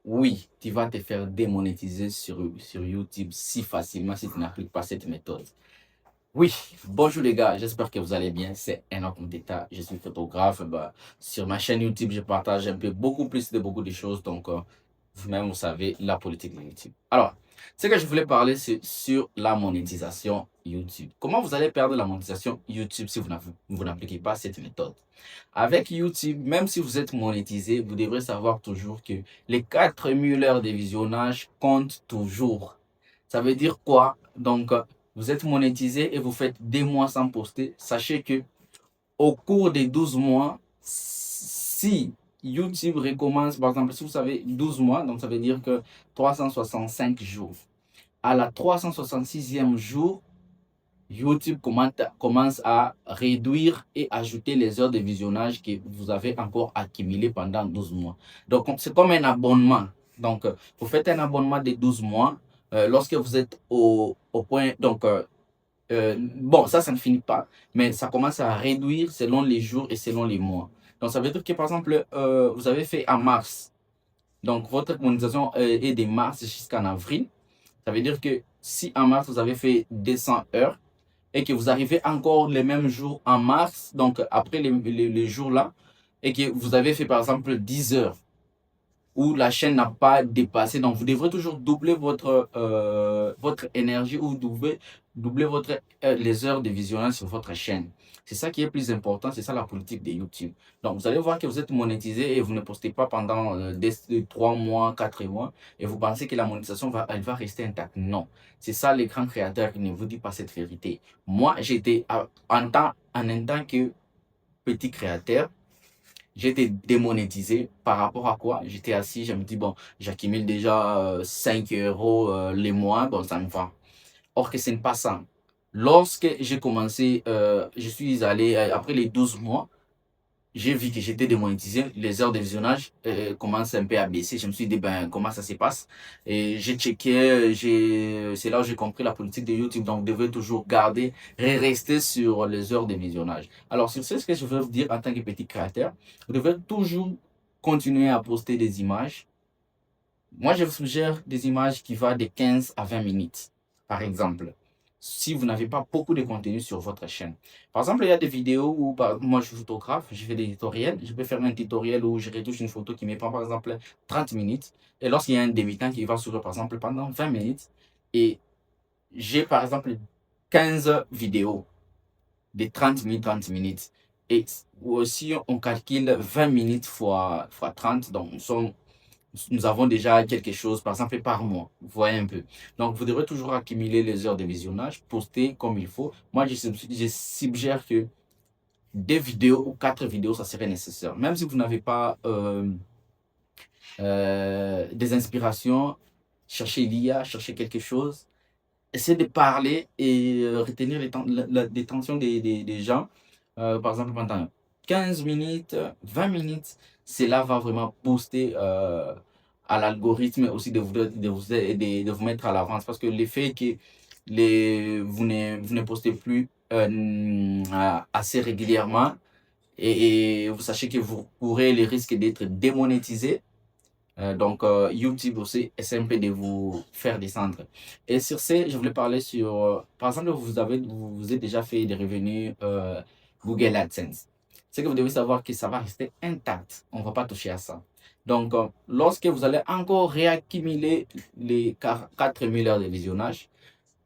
Oui, tu vas te faire démonétiser sur YouTube si facilement si tu n'appliques pas cette méthode. Oui, bonjour les gars, j'espère que vous allez bien. C'est Enoch Muteta, je suis photographe. Bah, sur ma chaîne YouTube, je partage un peu beaucoup plus de beaucoup de choses. Donc, vous-même, vous savez, la politique de YouTube. Alors, ce que je voulais parler, c'est sur la monétisation YouTube. Comment vous allez perdre la monétisation YouTube si vous n'appliquez pas cette méthode? Avec YouTube, même si vous êtes monétisé, vous devrez savoir toujours que les 4000 heures de visionnage comptent toujours. Ça veut dire quoi? Donc, vous êtes monétisé et vous faites des mois sans poster. Sachez que au cours des 12 mois, si YouTube recommence, par exemple, si vous savez 12 mois, donc ça veut dire que 365 jours. À la 366e jour, YouTube commence à réduire et ajouter les heures de visionnage que vous avez encore accumulées pendant 12 mois. Donc, c'est comme un abonnement. Donc, vous faites un abonnement de 12 mois. Lorsque vous êtes au point, donc, bon, ça ne finit pas, mais ça commence à réduire selon les jours et selon les mois. Donc, ça veut dire que, par exemple, vous avez fait en mars. Donc, votre monétisation est de mars jusqu'en avril. Ça veut dire que si en mars, vous avez fait 200 heures, et que vous arrivez encore les mêmes jours en mars, donc après les jours là, et que vous avez fait par exemple 10 heures, où la chaîne n'a pas dépassé, donc vous devrez toujours doubler votre énergie ou doubler les heures de visionnage sur votre chaîne. C'est ça qui est plus important, c'est ça la politique de YouTube. Donc vous allez voir que vous êtes monétisé et vous ne postez pas pendant 3 mois, 4 mois, et vous pensez que la monétisation elle va rester intacte. Non, c'est ça les grands créateurs qui ne vous disent pas cette vérité. Moi, j'étais en tant que petit créateur, j'ai été démonétisé par rapport à quoi? J'étais assis, je me dis, bon, j'accumule déjà 5 euros les mois, bon, ça me va. Or que ce n'est pas ça. Lorsque j'ai commencé, je suis allé, après les 12 mois, j'ai vu que j'étais démonétisé, les heures de visionnage commencent un peu à baisser. Je me suis dit, ben, comment ça se passe? Et j'ai checké, c'est là où j'ai compris la politique de YouTube. Donc, vous devez toujours garder et rester sur les heures de visionnage. Alors, sur ce que je veux vous dire en tant que petit créateur, vous devez toujours continuer à poster des images. Moi, je vous suggère des images qui vont de 15 à 20 minutes, par exemple, si vous n'avez pas beaucoup de contenu sur votre chaîne. Par exemple, il y a des vidéos où moi, je suis photographe, je fais des tutoriels. Je peux faire un tutoriel où je retouche une photo qui me prend, par exemple, 30 minutes. Et lorsqu'il y a un débutant qui va sur, par exemple, pendant 20 minutes, et j'ai, par exemple, 15 vidéos de 30 minutes, 30 minutes. Et aussi, on calcule 20 minutes fois 30, donc nous avons déjà quelque chose, par exemple, par mois. Vous voyez un peu. Donc, vous devrez toujours accumuler les heures de visionnage, poster comme il faut. Moi, je suggère que 2 vidéos ou 4 vidéos, ça serait nécessaire. Même si vous n'avez pas des inspirations, cherchez l'IA, cherchez quelque chose. Essayez de parler et retenir les tensions des gens. Par exemple, pendant 15 minutes, 20 minutes, cela va vraiment booster à l'algorithme aussi de vous mettre à l'avance. Parce que l'effet que vous ne postez plus assez régulièrement et vous sachez que vous courez le risque d'être démonétisé. Donc, YouTube aussi essaie un peu de vous faire descendre. Et sur ce, je voulais parler sur, par exemple, vous êtes déjà fait des revenus Google AdSense. C'est que vous devez savoir que ça va rester intact. On ne va pas toucher à ça. Donc, lorsque vous allez encore réaccumuler les 4000 heures de visionnage,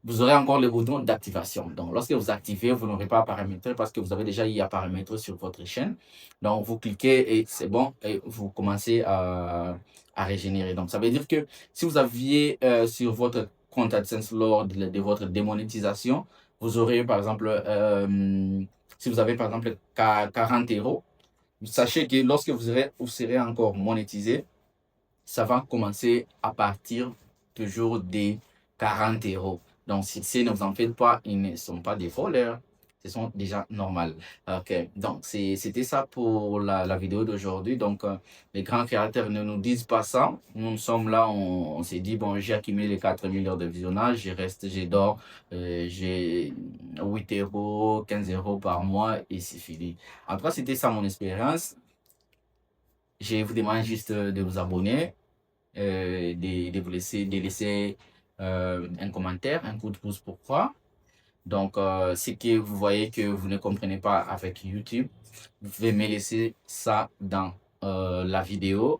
vous aurez encore le bouton d'activation. Donc, lorsque vous activez, vous n'aurez pas à paramétrer parce que vous avez déjà eu à paramétrer sur votre chaîne. Donc, vous cliquez et c'est bon et vous commencez à régénérer. Donc, ça veut dire que si vous aviez sur votre compte AdSense lors de votre démonétisation, vous aurez par exemple, si vous avez par exemple 40 euros, sachez que lorsque vous serez encore monétisé, ça va commencer à partir toujours des 40 euros. Donc, si ne vous en faites pas, ils ne sont pas des voleurs. Ce sont déjà normales. OK. Donc, c'était ça pour la vidéo d'aujourd'hui. Donc, les grands créateurs ne nous disent pas ça. Nous sommes là, on s'est dit, bon, j'ai accumulé les 4 000 heures de visionnage, je dors, j'ai 8 euros, 15 euros par mois et c'est fini. En tout cas, c'était ça mon expérience. Je vous demande juste de vous abonner de laisser un commentaire, un coup de pouce pourquoi. Donc, ce que vous voyez que vous ne comprenez pas avec YouTube, vous pouvez me laisser ça dans la vidéo,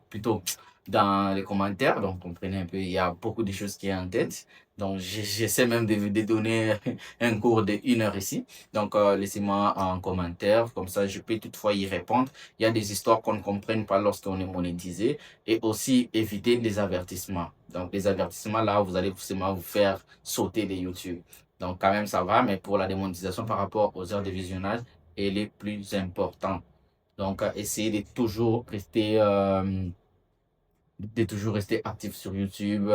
plutôt dans les commentaires. Donc, comprenez un peu, il y a beaucoup de choses qui est en tête. Donc, j'essaie même de donner un cours de 1 heure ici. Donc, laissez-moi un commentaire, comme ça, je peux toutefois y répondre. Il y a des histoires qu'on ne comprenne pas lorsqu'on est monétisé et aussi éviter les avertissements. Donc, les avertissements, là, vous allez forcément vous faire sauter de YouTube. Donc, quand même, ça va, mais pour la démonétisation par rapport aux heures de visionnage, elle est plus importante. Donc, essayez de toujours rester actif sur YouTube.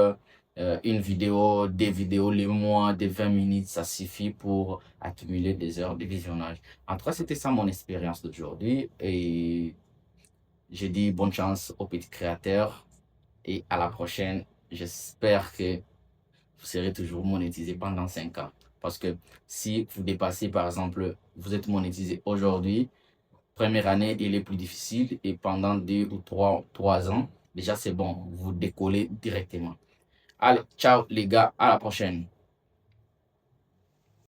Une vidéo, des vidéos, les mois, des 20 minutes, ça suffit pour accumuler des heures de visionnage. En tout cas, c'était ça mon expérience d'aujourd'hui. Et j'ai dit bonne chance aux petits créateurs et à la prochaine. J'espère que vous serez toujours monétisé pendant 5 ans. Parce que si vous dépassez, par exemple, vous êtes monétisé aujourd'hui, première année, il est plus difficile et pendant 2 ou 3 ans, déjà c'est bon, vous décollez directement. Allez, ciao les gars, à la prochaine.